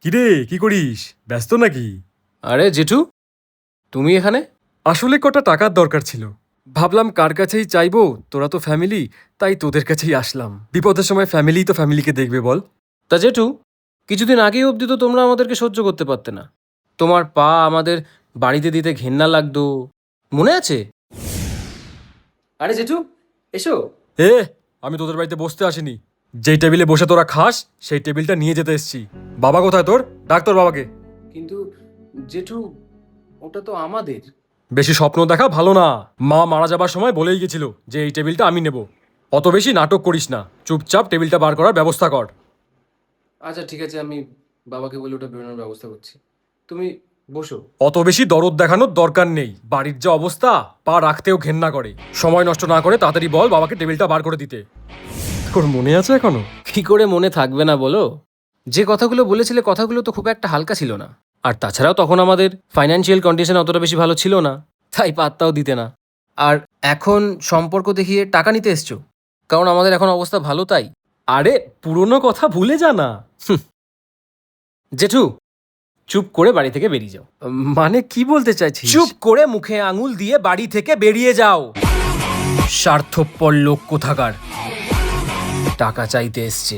কিরে কি করিস? ব্যস্ত নাকি? আরে জেঠু, তুমি এখানে? আসলে কটা টাকার দরকার ছিল। ভাবলাম কার কাছেই চাইবো, তোরা তো ফ্যামিলি, তাই তোদের কাছেই আসলাম। বিপদের সময় ফ্যামিলি তো ফ্যামিলিকে দেখবে বল। তা জেঠু, কিছুদিন আগেই অবধি তো তোমরা আমাদেরকে সহ্য করতে পারতে না। তোমার পা আমাদের বাড়িতে দিতে ঘেন্না লাগতো, মনে আছে? আরে জেঠু, এসো। এ, আমি তোদের বাড়িতে বসতে আসিনি। যেই টেবিলে বসে তোরা খাস সেই টেবিলটা নিয়ে যেতে এসেছি। বাবা কোথায় তোর? ডাক তোর বাবাকে। কিন্তু জেঠু, ওটা তো আমাদের। বেশি স্বপ্ন দেখা ভালো না। মা মারা যাবার সময় বলেই গেছিল যে এই টেবিলটা আমি নেব। অত বেশি নাটক করিস না, চুপচাপ টেবিলটা বার করার ব্যবস্থা কর। আচ্ছা ঠিক আছে, আমি বাবাকে বলে ওটা বেরোনোর ব্যবস্থা করছি। তুমি বসো। অত বেশি দরদ দেখানোর দরকার নেই। বাড়ির যা অবস্থা, পা রাখতেও ঘেন্না করে। সময় নষ্ট না করে তাড়াতাড়ি বল বাবাকে টেবিলটা বার করে দিতে। তোর মনে আছে এখনো? কি করে মনে থাকবে না বলো? যে কথাগুলো বলেছিলে কথাগুলো তো খুব একটা হালকা ছিল না। আর তাছাড়াও তখন আমাদের ফাইন্যান্সিয়াল কন্ডিশন অতটা বেশি ভালো ছিল না, তাই পাত্তাও দিতে না। আর এখন সম্পর্ক দেখিয়ে টাকা নিতে এসছো, কারণ আমাদের এখন অবস্থা ভালো তাই। আরে পুরনো কথা ভুলে যা না। জেঠু, চুপ করে বাড়ি থেকে বেরিয়ে যাও। মানে কি বলতে চাইছিস? চুপ করে মুখে আঙুল দিয়ে বাড়ি থেকে বেরিয়ে যাও। স্বার্থপর লোক কোথাকার। টাকা চাইতে এসছে।